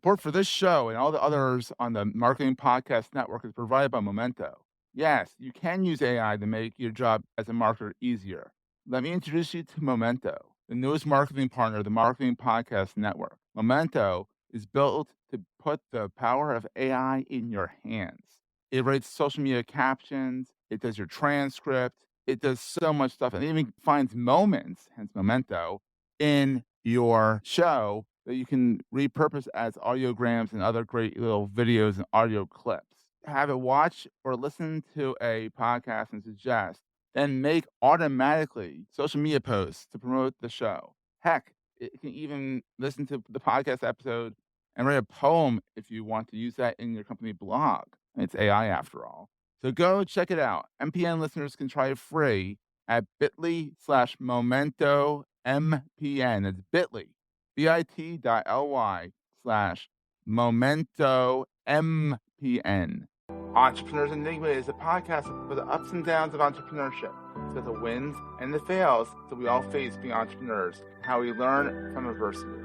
Support for this show and all the others on the Marketing Podcast Network is provided by Memento. Yes, you can use AI to make your job as a marketer easier. Let me introduce you to Memento, the newest marketing partner of the Marketing Podcast Network. Memento is built to put the power of AI in your hands. It writes social media captions, it does your transcript, it does so much stuff, and it even finds moments, hence Memento, in your show that you can repurpose as audiograms and other great little videos and audio clips. Have it watch or listen to a podcast and suggest, then make automatically social media posts to promote the show. Heck, it can even listen to the podcast episode and write a poem if you want to use that in your company blog. It's AI after all. So go check it out. MPN listeners can try it free at bit.ly/Memento MPN. It's bit.ly, bit.ly/Memento MPN. Entrepreneurs Enigma is a podcast for the ups and downs of entrepreneurship. So the wins and the fails that we all face being entrepreneurs, how we learn from adversity.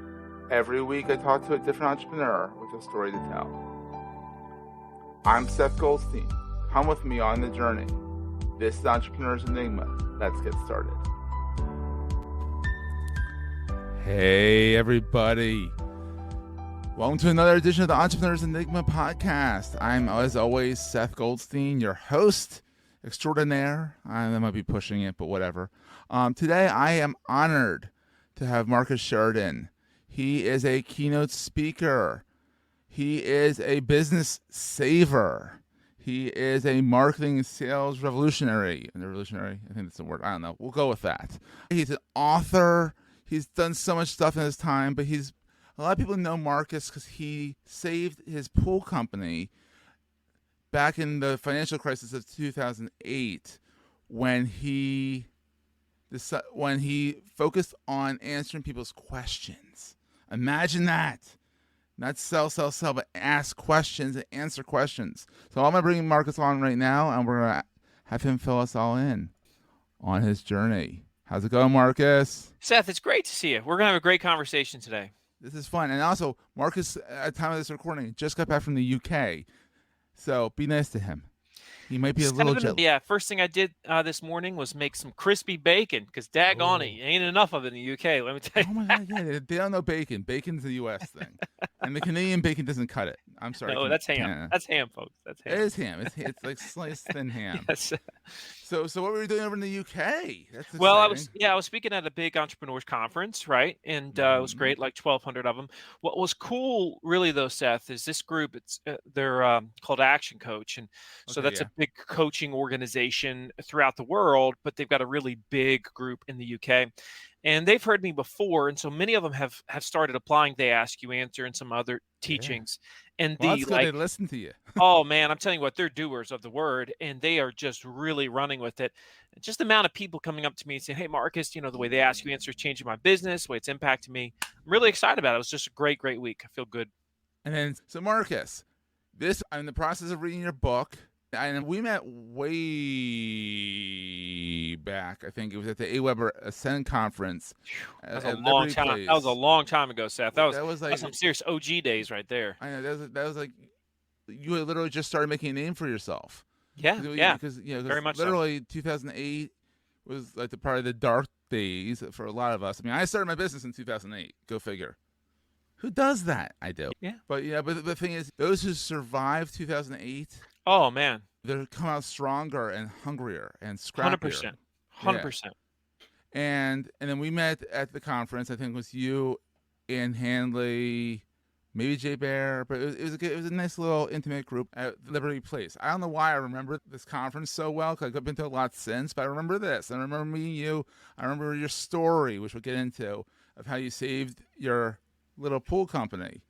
Every week I talk to a different entrepreneur with a story to tell. I'm Seth Goldstein. Come with me on the journey. This is Entrepreneurs Enigma. Let's get started. Hey, everybody. Welcome to another edition of the Entrepreneurs Enigma podcast. I'm, as always, Seth Goldstein, your host extraordinaire. I might be pushing it, but whatever. Today, I am honored to have Marcus Sheridan. He is a keynote speaker. He is a business saver. He is a marketing and sales revolutionary. Revolutionary, I think that's the word. I don't know. We'll go with that. He's an author. He's done so much stuff in his time, but a lot of people know Marcus because he saved his pool company back in the financial crisis of 2008 when he focused on answering people's questions. Imagine that. Not sell, but ask questions and answer questions. So I'm going to bring Marcus on right now, and we're going to have him fill us all in on his journey. How's it going, Marcus? Seth, it's great to see you. We're going to have a great conversation today. This is fun. And also, Marcus, at the time of this recording, just got back from the UK. So be nice to him. He might be a little jet. Yeah, first thing I did this morning was make some crispy bacon because daggone it, ain't enough of it in the UK. Let me tell you. Oh, my God. Yeah, they don't know bacon. Bacon's a U.S. thing. And the Canadian bacon doesn't cut it. I'm sorry. No, that's ham. Yeah. That's ham, folks. That's ham. It is ham. It's like sliced thin ham. Yes. So what were you doing over in the UK? That's exciting. Well, I was speaking at a big entrepreneurs conference, right? And it was great, like 1,200 of them. What was cool, really, though, Seth, is this group. They're called Action Coach, and so that's a big coaching organization throughout the world. But they've got a really big group in the UK. And they've heard me before, and so many of them have started applying They Ask You Answer and some other teachings. Yeah. And that's good. They listen to you. Oh man, I'm telling you what, they're doers of the word, and they are just really running with it. Just the amount of people coming up to me and saying, "Hey, Marcus, the way They Ask You Answer is changing my business, the way it's impacting me." I'm really excited about it. It was just a great week. I feel good. And then, so Marcus, I'm in the process of reading your book. And we met way back. I think it was at the AWeber Ascend conference. That was a long time. Place. That was a long time ago, Seth. That was some serious OG days right there. I know that was like you had literally just started making a name for yourself. Yeah, because very much literally so. 2008 was like probably the dark days for a lot of us. I mean, I started my business in 2008. Go figure. Who does that? I do. Yeah. But the thing is, those who survived 2008. Oh man, they're come out stronger and hungrier and scrappier. 100%. Yeah. And then we met at the conference. I think it was you, Ann Handley, maybe Jay Bear, but it was a nice little intimate group at Liberty Place. I don't know why I remember this conference so well because I've been to a lot since, but I remember this. I remember meeting you. I remember your story, which we'll get into, of how you saved your little pool company.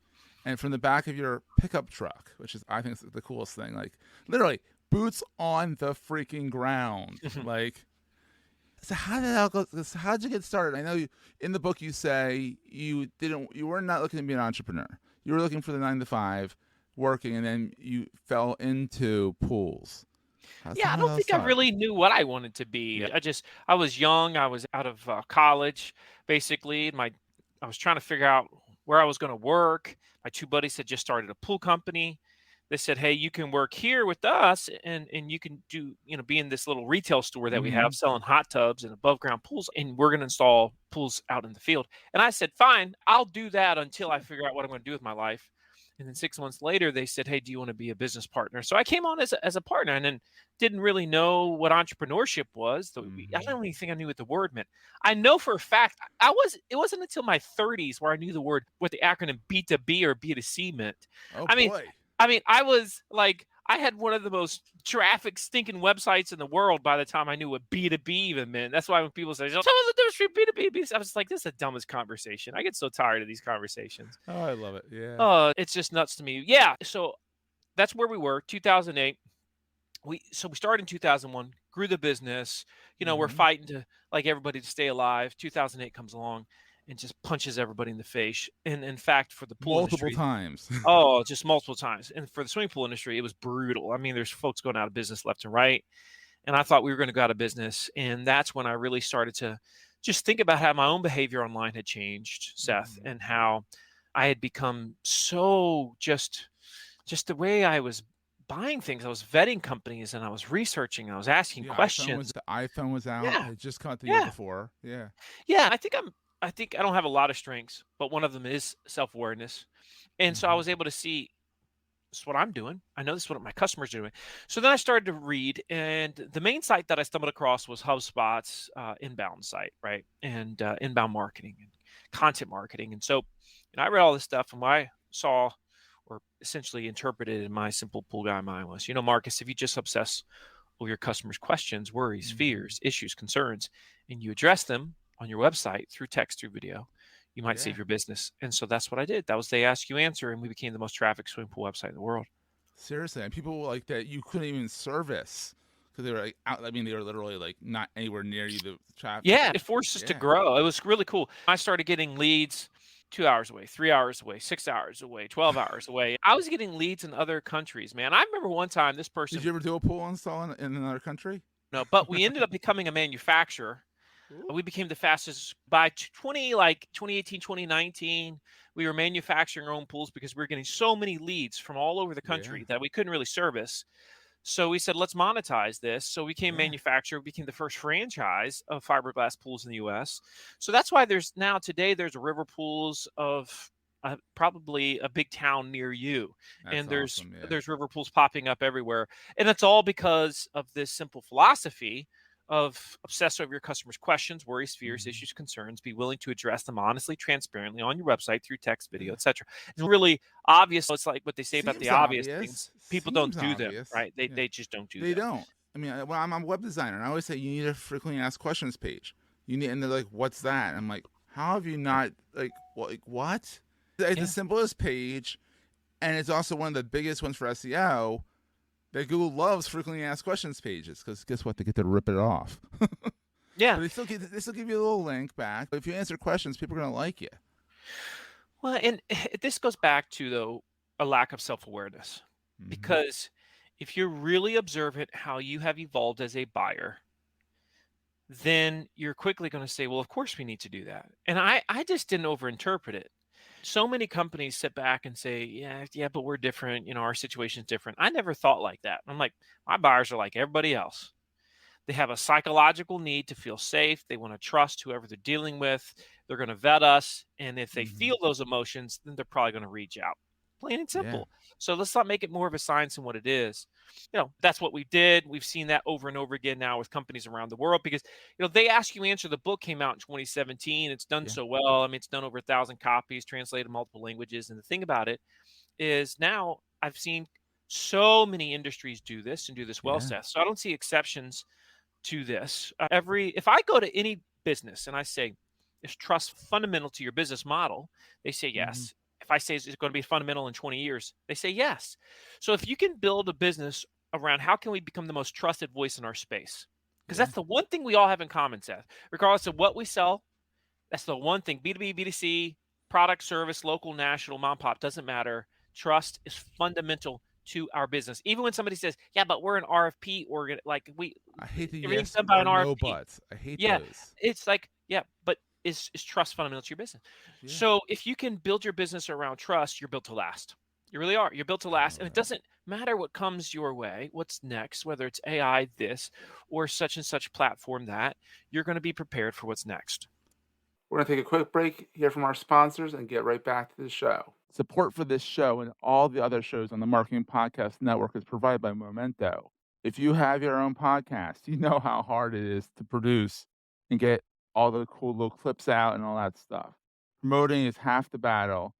And from the back of your pickup truck, which is, I think, is the coolest thing. Like, literally, boots on the freaking ground. Like, so how did that go? How did you get started? I know in the book you say you were not looking to be an entrepreneur. You were looking for the 9-to-5 working, and then you fell into pools. I don't think I really knew what I wanted to be. Yeah. I was young. I was out of college, basically. I was trying to figure out where I was going to work. My two buddies had just started a pool company. They said, "Hey, you can work here with us, and you can do, be in this little retail store that we have Mhm. selling hot tubs and above ground pools, and we're going to install pools out in the field." And I said, "Fine, I'll do that until I Sure. figure out what I'm going to do with my life." And then 6 months later, they said, "Hey, do you want to be a business partner?" So I came on as a partner, and then didn't really know what entrepreneurship was. I Mhm. don't even think I knew what the word meant. I know for a fact I was. It wasn't until my 30s where I knew what the acronym B2B or B2C meant. Oh, I mean, boy. I was like, I had one of the most traffic stinking websites in the world by the time I knew what B2B even meant. That's why when people say, "Tell us the difference between B2B and B2C," I was like, "This is the dumbest conversation." I get so tired of these conversations. Oh, I love it. Yeah. Oh, it's just nuts to me. Yeah. So that's where we were, 2008. We started in 2001, grew the business. We're Mhm. fighting to, like everybody, to stay alive. 2008 comes along and just punches everybody in the face. And in fact, for the pool Multiple industry, times. oh, just multiple times. And for the swimming pool industry, it was brutal. I mean, there's folks going out of business left and right. And I thought we were going to go out of business. And that's when I really started to just think about how my own behavior online had changed, Seth, Mhm. and how I had become so just the way I was buying things. I was vetting companies and I was researching, I was asking questions. The iPhone was out. Yeah, It had just come out the year yeah, before. Yeah. yeah. I think I don't have a lot of strengths, but one of them is self-awareness. And so I Mhm. was able to see, this is what I'm doing. I know this is what my customers are doing. So then I started to read, and the main site that I stumbled across was HubSpot's inbound site, right? And inbound marketing and content marketing. And so, I read all this stuff, and what I saw or essentially interpreted in my simple pool guy mind was, Marcus, if you just obsess over your customers' questions, worries, Mhm. fears, issues, concerns, and you address them on your website through text, through video, you might Yeah. save your business. And so that's what I did. That was They Ask You Answer, and we became the most trafficked swimming pool website in the world. Seriously, and people like that you couldn't even service because they were like out. I mean, they were literally like not anywhere near you. The trap. Yeah, it forced us to Yeah. grow. It was really cool. I started getting leads 2 hours away, 3 hours away, 6 hours away, 12 hours away. I was getting leads in other countries, man. I remember one time this Did person, you ever do a pool install in another country? no, but we ended up becoming a manufacturer. Ooh. We became the fastest by 20, like 2018, 2019. We were manufacturing our own pools because we were getting so many leads from all over the Yeah. country that we couldn't really service. So we said, let's monetize this. So we became Yeah. manufacturer, became the first franchise of fiberglass pools in the US. So that's why there's river pools of probably a big town near you. That's And awesome. Yeah. there's river pools popping up everywhere. And it's all because of this simple philosophy of obsess over your customers' questions, worries, fears, Mhm. issues, concerns, be willing to address them honestly, transparently on your website through text, video, Yeah. etc. It's really obvious. It's like what they say about the Seems obvious obvious. things. People don't Seems do them, obvious. right? They Yeah. they just don't do They them. don't. I mean, when I'm a web designer, and I always say you need a frequently asked questions page. You need, and they're like, "What's that?" I'm like, "How have you not what?" It's the Yeah. simplest page, and it's also one of the biggest ones for SEO. That Google loves frequently asked questions pages because guess what? They get to rip it off. Yeah. But they still give you a little link back. If you answer questions, people are gonna like you. Well, and this goes back to, though, a lack of self-awareness. Hmm. Because if you're really observant how you have evolved as a buyer, then you're quickly going to say, well, of course we need to do that. And I just didn't overinterpret it. So many companies sit back and say, yeah, yeah, but we're different. Our situation's different. I never thought like that. I'm like, my buyers are like everybody else. They have a psychological need to feel safe. They want to trust whoever they're dealing with. They're going to vet us. And if they Hmm. feel those emotions, then they're probably going to reach out. Plain and Yeah. simple. So let's not make it more of a science than what it is. That's what we did. We've seen that over and over again now with companies around the world because, They Ask You Answer, the book came out in 2017. It's done Yeah. so well. I mean, it's done over 1,000 copies, translated in multiple languages. And the thing about it is now I've seen so many industries do this and do this well, Yeah. Seth. So I don't see exceptions to this. If I go to any business and I say, is trust fundamental to your business model? They say Hmm. yes. If I say, is it going to be fundamental in 20 years? They say yes. So if you can build a business around how can we become the most trusted voice in our space? Because Yeah. that's the one thing we all have in common, Seth. Regardless of what we sell, that's the one thing. B2B, B2C, product, service, local, national, mom pop, doesn't matter. Trust is fundamental to our business. Even when somebody says, yeah, but we're an RFP organ, like I hate the everything's yes done by or an no RFP. buts. I hate Yeah, those. it's like, yeah, but is trust fundamental to your business. Yeah. So if you can build your business around trust, you're built to last. You really are. You're built to I last. love And it that. doesn't matter what comes your way, what's next, whether it's AI this or such and such platform that, you're going to be prepared for what's next. We're going to take a quick break, hear from our sponsors, and get right back to the show. Support for this show and all the other shows on the Marketing Podcast Network is provided by Memento. If you have your own podcast, you know how hard it is to produce and get all the cool little clips out and all that stuff. Promoting is half the battle.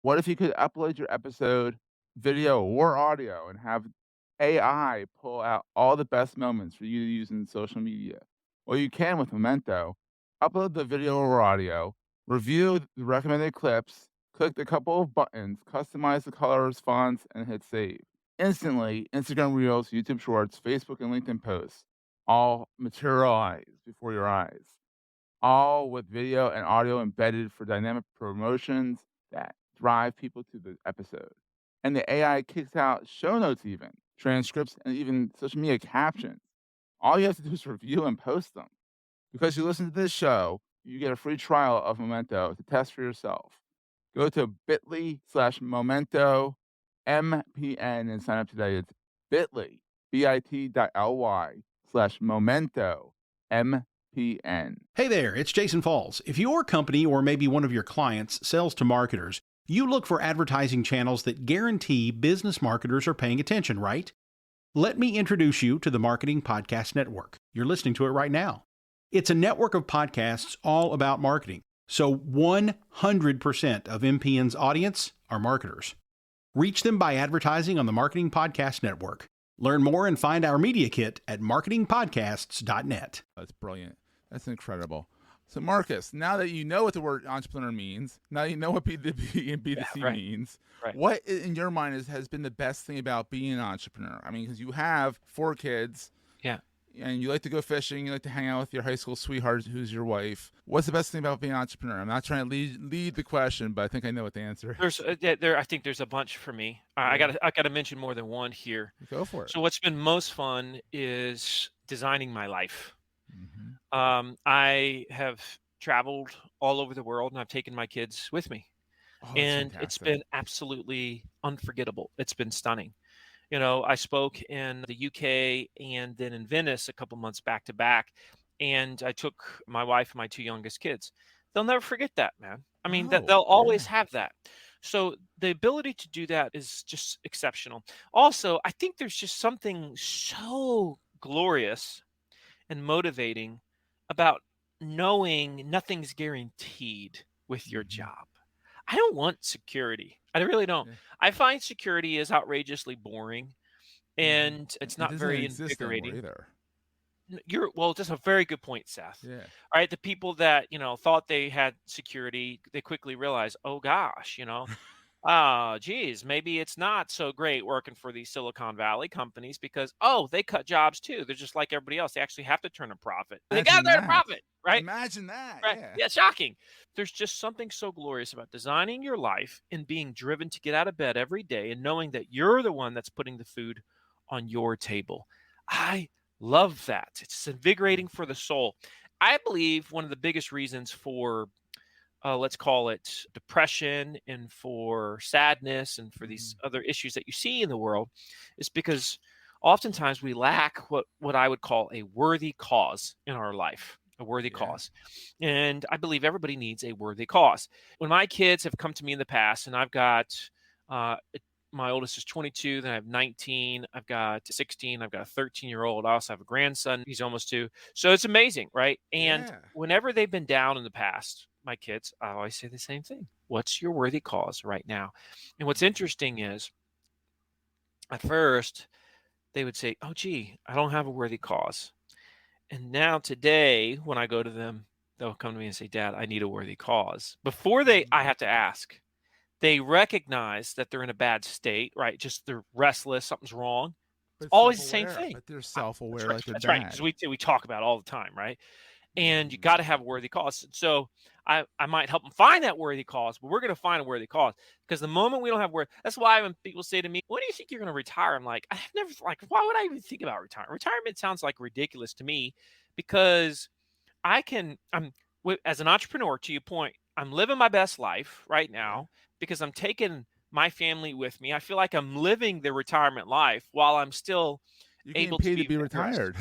What if you could upload your episode, video or audio, and have AI pull out all the best moments for you to use in social media? Well, you can with Memento. Upload the video or audio, review the recommended clips, click the couple of buttons, customize the colors, fonts, and hit save. Instantly, Instagram Reels, YouTube Shorts, Facebook, and LinkedIn posts all materialize before your eyes, all with video and audio embedded for dynamic promotions that drive people to the episode. And the AI kicks out show notes, even transcripts, and even social media captions. All you have to do is review and post them. Because you listen to this show, you get a free trial of Memento to test for yourself. Go to bit.ly/Memento MPN and sign up today. It's bit.ly, bit.ly/Memento MPN. Hey there, it's Jason Falls. If your company or maybe one of your clients sells to marketers, you look for advertising channels that guarantee business marketers are paying attention, right? Let me introduce you to the Marketing Podcast Network. You're listening to it right now. It's a network of podcasts all about marketing. So 100% of MPN's audience are marketers. Reach them by advertising on the Marketing Podcast Network. Learn more and find our media kit at marketingpodcasts.net. That's brilliant. That's incredible. So, Marcus, now that you know what the word entrepreneur means, now you know what B2B and B2C means, what in your mind has been the best thing about being an entrepreneur? I mean, because you have 4 kids. Yeah. And you like to go fishing, you like to hang out with your high school sweetheart who's your wife. What's the best thing about being an entrepreneur? I'm not trying to lead the question, but I think I know what the answer is. I think there's a bunch for me. I gotta mention more than one here. Go for it. So what's been most fun is designing my life. Mhm. I have traveled all over the world and I've taken my kids with me. Oh, that's And it's fantastic. been absolutely unforgettable. It's been stunning. You know, I spoke in the UK and then in Venice a couple months back to back, and I took my wife and my 2 youngest kids. They'll never forget that, man. I mean, that Oh, they'll always yeah. have that. So the ability to do that is just exceptional. Also, I think there's just something so glorious and motivating about knowing nothing's guaranteed with your Mhm. job. I don't want security. I really don't. Yeah. I find security is outrageously boring Mhm. and it's It not doesn't very exist anymore invigorating. either. Well, just a very good point, Seth. Yeah. All right, the people that, thought they had security, they quickly realize, "Oh gosh, geez, maybe it's not so great working for these Silicon Valley companies because, oh, they cut jobs too. They're just like everybody else. They actually have to turn a profit. They got Imagine to turn a that. profit, right? Imagine that. Right. Yeah. Yeah, shocking. There's just something so glorious about designing your life and being driven to get out of bed every day and knowing that you're the one that's putting the food on your table. I love that. It's invigorating for the soul. I believe one of the biggest reasons for let's call it depression and for sadness and for these Mhm. other issues that you see in the world is because oftentimes we lack what I would call a worthy cause in our life, a worthy Yeah. cause. And I believe everybody needs a worthy cause. When my kids have come to me in the past and I've got uh, my oldest is 22, then I have 19, I've got 16, I've got a 13-year-old. I also have a grandson, he's almost 2. So it's amazing, right? And Yeah. whenever they've been down in the past, my kids, I always say the same thing. What's your worthy cause right now? And what's Mhm. interesting is at first they would say, "Oh, gee, I don't have a worthy cause." And now today, when I go to them, they'll come to me and say, "Dad, I need a worthy cause." Before I Mhm. have to ask. They recognize that they're in a bad state, right? Just they're restless, something's wrong. It's But always the same self-aware. thing. But they're self-aware like their That's right. Because dad. we talk about it all the time, right? And you got Mhm. to have a worthy cause. So I might help them find that worthy cause, but we're going to find a worthy cause because the moment we don't have worth, that's why when people say to me, "When do you think you're going to retire?" I'm like, I've never like, why would I even think about retirement? Retirement sounds like ridiculous to me because I'm as an entrepreneur, to your point, I'm living my best life right now because I'm taking my family with me. I feel like I'm living the retirement life while I'm still You're getting able to paid to be be vigorous. retired.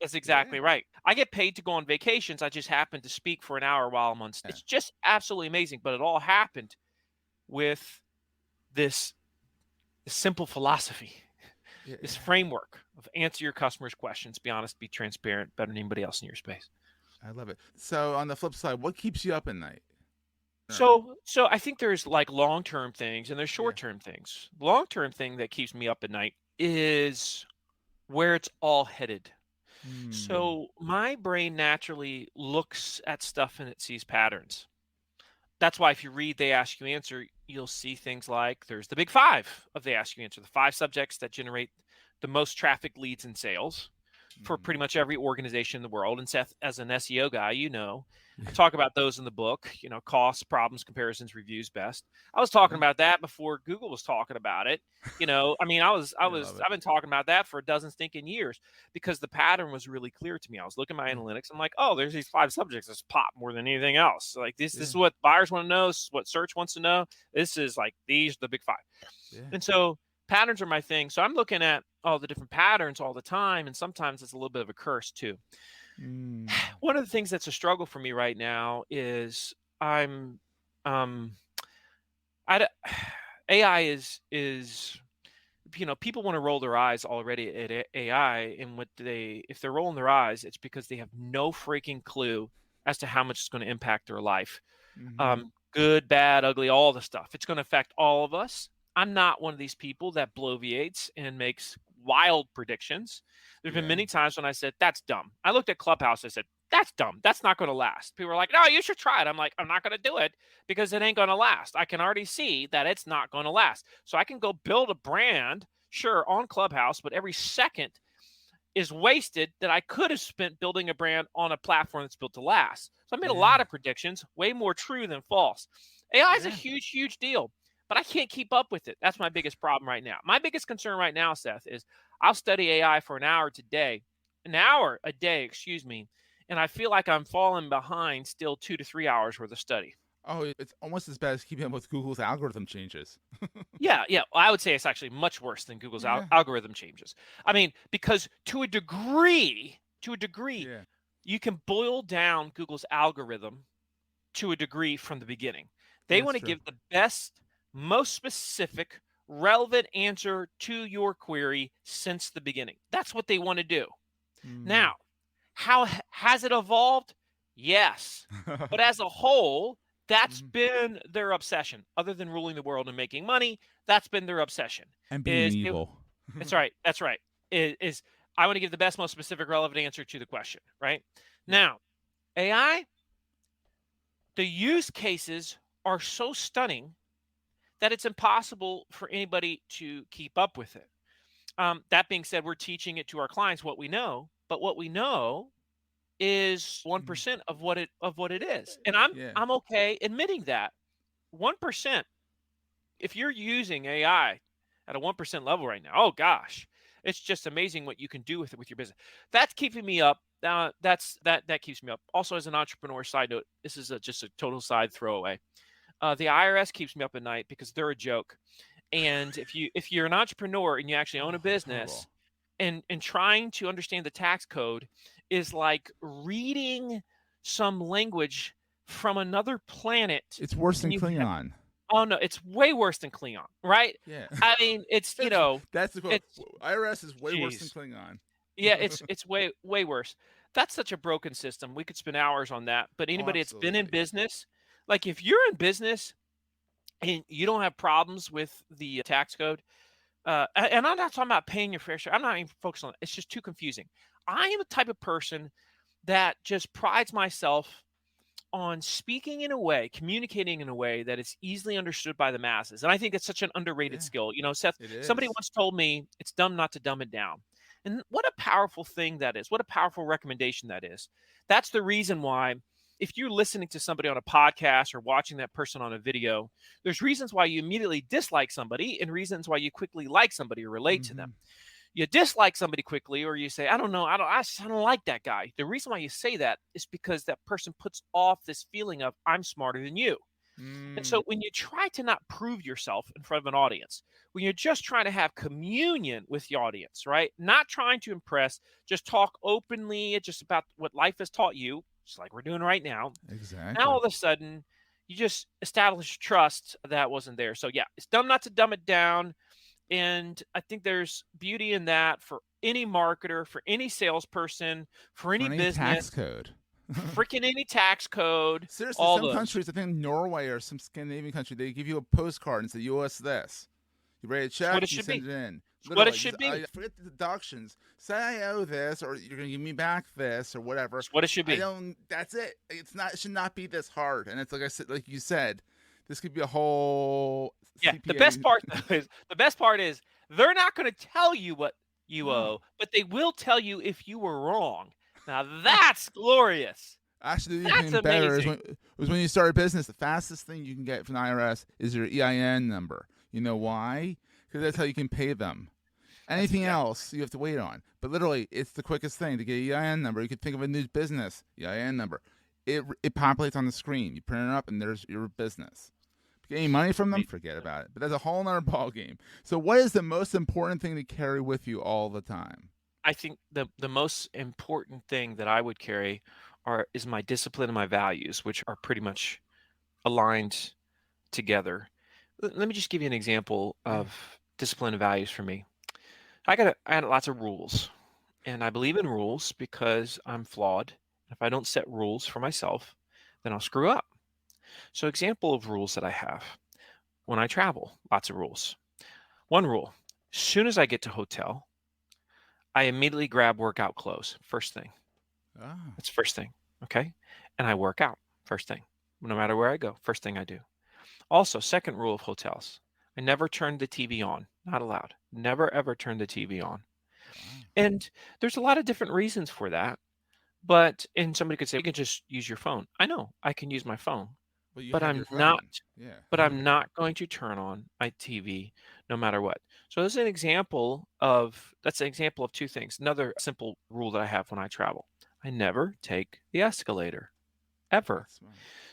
That's exactly right. I get paid to go on vacations. I just happen to speak for an hour while I'm on. Yeah. It's just absolutely amazing. But it all happened with this simple philosophy, Yeah. this framework of answer your customers' questions, be honest, be transparent, better than anybody else in your space. I love it. So on the flip side, what keeps you up at night? So I think there's like long-term things and there's Yeah. short-term things. Long-term thing that keeps me up at night is where it's all headed. So my brain naturally looks at stuff and it sees patterns. That's why if you read They Ask You Answer, you'll see things like there's the big five of They Ask You Answer, the 5 subjects that generate the most traffic, leads, and sales for pretty much every organization in the world. And Seth, as an SEO guy, I talk about those in the book, costs, problems, comparisons, reviews, best. I was talking about that before Google was talking about it. I mean, I've been talking about that for a dozen stinking years because the pattern was really clear to me. I was looking at my analytics. I'm like, oh, there's these 5 subjects that pop more than anything else. Like this is what buyers want to know. This is what search wants to know. This is like, these are the big 5. Yeah. And so patterns are my thing. So I'm looking at all the different patterns all the time. And sometimes it's a little bit of a curse too. One of the things that's a struggle for me right now is I'm, AI is people want to roll their eyes already at AI, and if they're rolling their eyes, it's because they have no freaking clue as to how much it's going to impact their life. Good, bad, ugly, all the stuff. It's going to affect all of us. I'm not one of these people that bloviates and makes wild predictions. There's been many times when I said, that's dumb. I looked at Clubhouse. I said, that's dumb. That's not going to last. People are like, no, you should try it. I'm like, I'm not going to do it because it ain't going to last. I can already see that it's not going to last. So I can go build a brand, sure, on Clubhouse, but every second is wasted that I could have spent building a brand on a platform that's built to last. So I made a lot of predictions, way more true than false. AI is a huge, huge deal, but I can't keep up with it. That's my biggest problem right now. My biggest concern right now, Seth, is I'll study AI for an hour a day, excuse me, and I feel like I'm falling behind still 2 to 3 hours worth of study. Oh, it's almost as bad as keeping up with Google's algorithm changes. Yeah. I would say it's actually much worse than Google's algorithm changes. I mean, because to a degree, you can boil down Google's algorithm to a degree from the beginning. They want to give the best, most specific, relevant answer to your query since the beginning. That's what they want to do. Now, how has it evolved? Yes. But as a whole, that's been their obsession. Other than ruling the world and making money, that's been their obsession. And being evil. That's right. That's right. Is I want to give the best, most specific, relevant answer to the question, right? Now, AI, the use cases are so stunning that it's impossible for anybody to keep up with it. That being said, we're teaching it to our clients what we know, but what we know is 1% of what it is. And I'm okay admitting that. 1%, if you're using AI at a 1% level right now, oh gosh, it's just amazing what you can do with it with your business. That's keeping me up. That keeps me up. Also, as an entrepreneur, side note, this is just a total side throwaway. The IRS keeps me up at night because they're a joke. And if you're an entrepreneur and you actually own a business, and trying to understand the tax code is like reading some language from another planet. It's worse than Klingon. Oh no, it's way worse than Klingon, right? Yeah. I mean, it's that's the quote. IRS is way worse than Klingon. Yeah, it's way worse. That's such a broken system. We could spend hours on that. But anybody that's been in business, like if you're in business and you don't have problems with the tax code, and I'm not talking about paying your fair share. I'm not even focused on it. It's just too confusing. I am a type of person that just prides myself on speaking in a way, communicating in a way that is easily understood by the masses. And I think it's such an underrated skill. Seth, somebody once told me it's dumb not to dumb it down. And what a powerful thing that is. What a powerful recommendation that is. That's the reason why if you're listening to somebody on a podcast or watching that person on a video, there's reasons why you immediately dislike somebody and reasons why you quickly like somebody or relate to them. you dislike somebody quickly, or you say, I don't know, I don't like that guy. The reason why you say that is because that person puts off this feeling of I'm smarter than you. And so when you try to not prove yourself in front of an audience, when you're just trying to have communion with the audience, right? Not trying to impress, just talk openly, just about what life has taught you, just like we're doing right now. Exactly. Now all of a sudden, you just establish trust that wasn't there. So yeah, it's dumb not to dumb it down. And I think there's beauty in that for any marketer, for any salesperson, for any business. Tax code. Freaking any tax code. Seriously, all some those. countries, I think Norway or some Scandinavian country, they give you a postcard and say, "You owe us this." You write a check, you send it in. What it should be. I forget the deductions. Say I owe this, or you're going to give me back this, or whatever. That's what it should be. That's it. It's not. It should not be this hard. And it's like I said, like you said, this could be a whole. Yeah. CPA. The best part is they're not going to tell you what you owe, but they will tell you if you were wrong. Now that's glorious. Actually, that's better amazing. was when you start a business. The fastest thing you can get from the IRS is your EIN number. You know why? Because that's how you can pay them. Anything else you have to wait on. But literally, it's the quickest thing to get an EIN number. You could think of a new business EIN number. It populates on the screen. You print it up, and there's your business. Getting money from them, forget about it. But that's a whole nother ball game. So, what is the most important thing to carry with you all the time? I think the most important thing that I would carry is my discipline and my values, which are pretty much aligned together. Let me just give you an example of discipline and values for me. I had lots of rules, and I believe in rules because I'm flawed. If I don't set rules for myself, then I'll screw up. So example of rules that I have. When I travel, lots of rules. One rule, as soon as I get to hotel, I immediately grab workout clothes, first thing. Oh. That's first thing, okay? And I work out, first thing. No matter where I go, first thing I do. Also, second rule of hotels, I never turn the TV on, not allowed. Never, ever turn the TV on. Wow. And there's a lot of different reasons for that. And somebody could say, you can just use your phone. I know, I can use my phone. But I'm not. Yeah. But I'm not going to turn on my TV no matter what. So that's an example of two things. Another simple rule that I have when I travel: I never take the escalator, ever.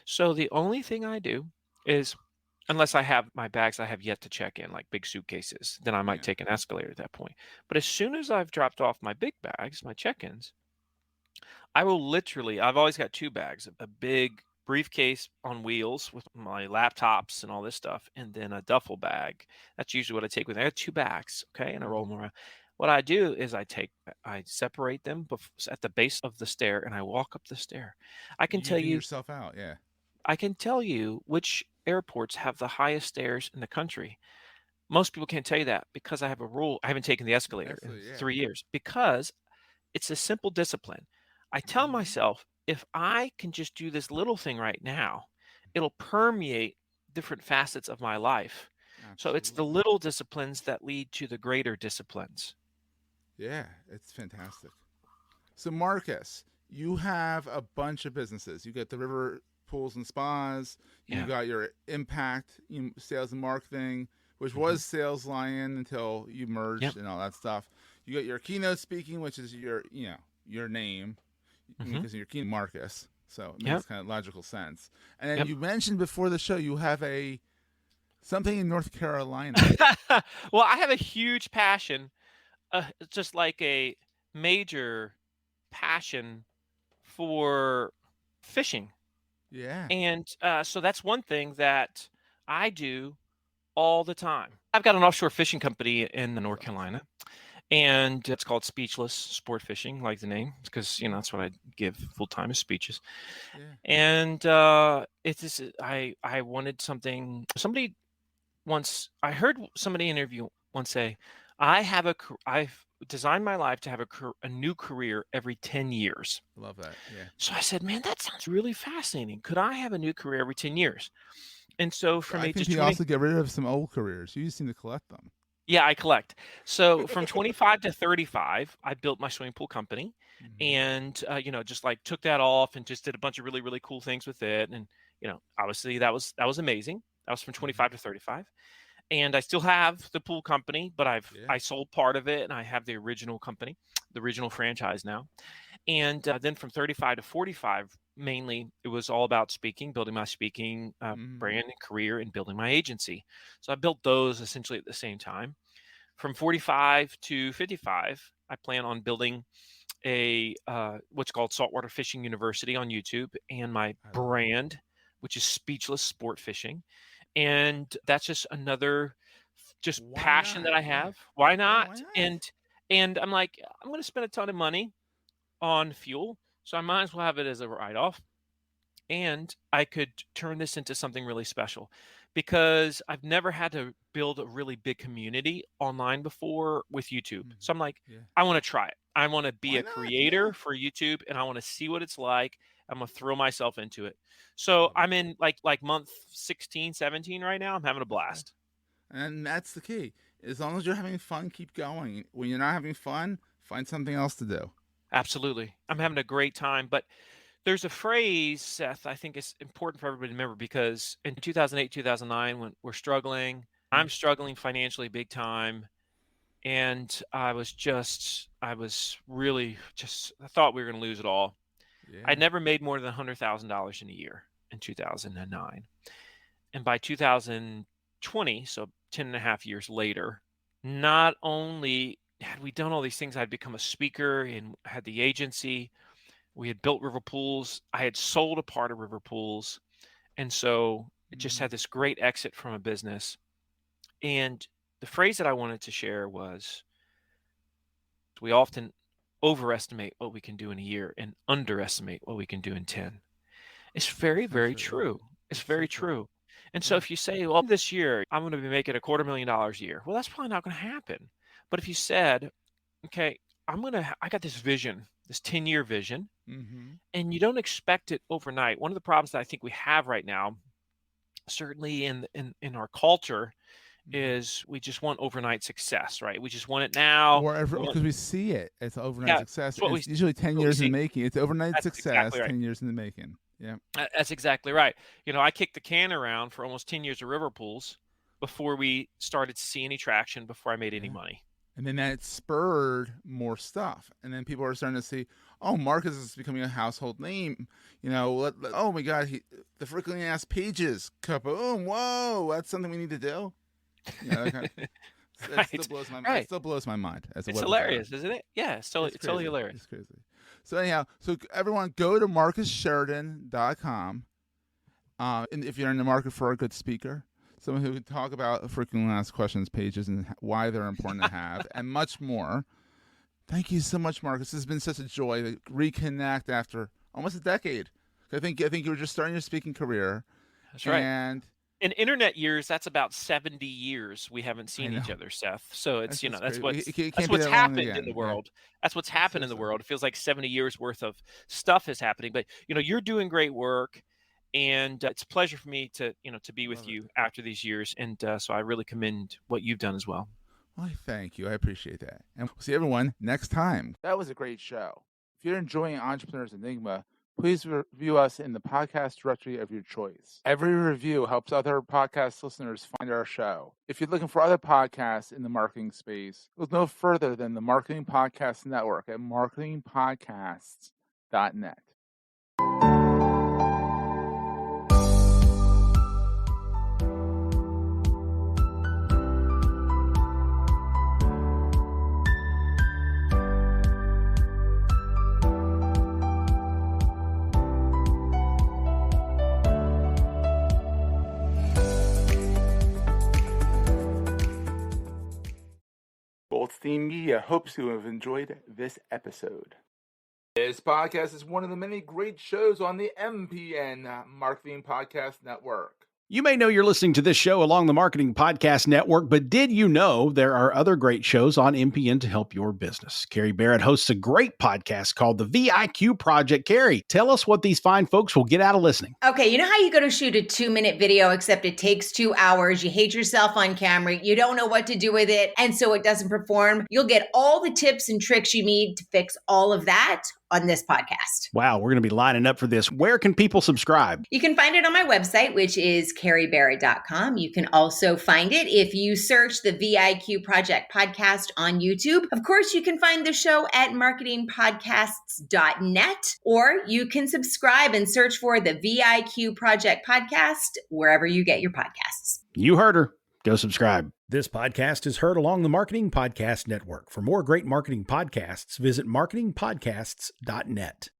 So the only thing I do is, unless I have my bags I have yet to check in, like big suitcases, then I might take an escalator at that point. But as soon as I've dropped off my big bags, my check-ins, I've always got two bags: a big briefcase on wheels with my laptops and all this stuff, and then a duffel bag. That's usually what I take with me. I have two bags, okay, and I roll them around. What I do is I separate them at the base of the stair, and I walk up the stair. I can tell you yourself out, yeah. I can tell you which airports have the highest stairs in the country. Most people can't tell you that because I have a rule. I haven't taken the escalator in 3 years because it's a simple discipline. I tell myself, if I can just do this little thing right now, it'll permeate different facets of my life. Absolutely. So it's the little disciplines that lead to the greater disciplines. Yeah, it's fantastic. So Marcus, you have a bunch of businesses. You got the river pools and spas. You got your impact sales and marketing, which was Sales Lion until you merged and all that stuff. You got your keynote speaking, which is your name. Because you're keen Marcus, so it makes kind of logical sense. And then you mentioned before the show you have something in North Carolina. Well, I have a huge passion, just like a major passion for fishing. Yeah. And so that's one thing that I do all the time. I've got an offshore fishing company in North Carolina. And it's called Speechless Sport Fishing, like the name, because that's what I give full time is speeches. Yeah. And I wanted something. I heard somebody interview once say, I've designed my life to have a new career every 10 years. Love that. Yeah. So I said, man, that sounds really fascinating. Could I have a new career every 10 years? And so from I think you also get rid of some old careers. You just need to collect them. Yeah, I collect. So from 25 to 35, I built my swimming pool company, and just like took that off and just did a bunch of really, really cool things with it. And obviously that was amazing. That was from 25 to 35. And I still have the pool company, but I sold part of it, and I have the original company, the original franchise now. And then from 35 to 45, mainly it was all about speaking, building my speaking brand and career, and building my agency. So I built those essentially at the same time. From 45 to 55, I plan on building a what's called Saltwater Fishing University on YouTube, and my brand, which is Speechless Sport Fishing. And that's just another passion that I have. Why not? Why not? And I'm like, I'm going to spend a ton of money on fuel, so I might as well have it as a write-off. And I could turn this into something really special, because I've never had to build a really big community online before with YouTube. So I'm like, I want to try it. I want to be Why a not? creator for YouTube, and I want to see what it's like. I'm going to throw myself into it. So I'm in like month 16, 17 right now. I'm having a blast. And that's the key. As long as you're having fun, keep going. When you're not having fun, find something else to do. Absolutely. I'm having a great time. But there's a phrase, Seth, I think is important for everybody to remember, because in 2008, 2009, when we're struggling, I'm struggling financially big time. And I thought we were going to lose it all. I never made more than $100,000 in a year in 2009. And by 2020, so 10 and a half years later, not only had we done all these things, I'd become a speaker and had the agency. We had built River Pools. I had sold a part of River Pools. And so it just had this great exit from a business. And the phrase that I wanted to share was, we often overestimate what we can do in a year and underestimate what we can do in 10. It's very, very true. It's very true. And so if you say, well, this year I'm going to be making $250,000 a year, well, that's probably not going to happen. But if you said, okay, I got this vision, this 10-year vision, and you don't expect it overnight. One of the problems that I think we have right now, certainly in our culture, is we just want overnight success, right? We just want it now. Or because we see it. It's overnight success. It's usually 10 years in the making. It's overnight success, exactly right. 10 years in the making. Yeah. That's exactly right. I kicked the can around for almost 10 years of River Pools before we started to see any traction, before I made any money. And then that spurred more stuff. And then people are starting to see, oh, Marcus is becoming a household name. Oh my God, the freaking ass pages. Kaboom. Whoa, that's something we need to do. It still blows my mind. It still blows my mind. It's hilarious, isn't it? Yeah, it's totally hilarious. It's crazy. So anyhow, everyone go to marcussheridan.com. And if you're in the market for a good speaker, someone who can talk about frequently asked questions pages and why they're important to have, and much more. Thank you so much, Marcus. This has been such a joy to reconnect after almost a decade. I think you were just starting your speaking career. That's right. And in internet years, that's about 70 years we haven't seen each other, Seth. So it's that's what's happened in the world. Yeah. That's what's happened in the world. It feels like 70 years worth of stuff is happening. But you're doing great work, and it's a pleasure for me to be with you after these years. And so I really commend what you've done as well. Well, thank you. I appreciate that. And we'll see everyone next time. That was a greit show. If you're enjoying Entrepreneur's Enigma, please review us in the podcast directory of your choice. Every review helps other podcast listeners find our show. If you're looking for other podcasts in the marketing space, look no further than the Marketing Podcast Network at marketingpodcasts.net. Goldstein Media hopes you have enjoyed this episode. This podcast is one of the many great shows on the MPN Marketing Podcast Network. You may know you're listening to this show along the Marketing Podcast Network, but did you know there are other great shows on MPN to help your business? Carrie Barrett hosts a great podcast called The VIQ Project. Carrie, tell us what these fine folks will get out of listening. Okay, you know how you go to shoot a 2-minute video, except it takes 2 hours, you hate yourself on camera, you don't know what to do with it, and so it doesn't perform? You'll get all the tips and tricks you need to fix all of that on this podcast. Wow, we're going to be lining up for this. Where can people subscribe? You can find it on my website, which is carriebarrett.com. You can also find it if you search the VIQ Project Podcast on YouTube. Of course, you can find the show at marketingpodcasts.net, or you can subscribe and search for the VIQ Project Podcast wherever you get your podcasts. You heard her. Go subscribe. This podcast is heard along the Marketing Podcast Network. For more great marketing podcasts, visit marketingpodcasts.net.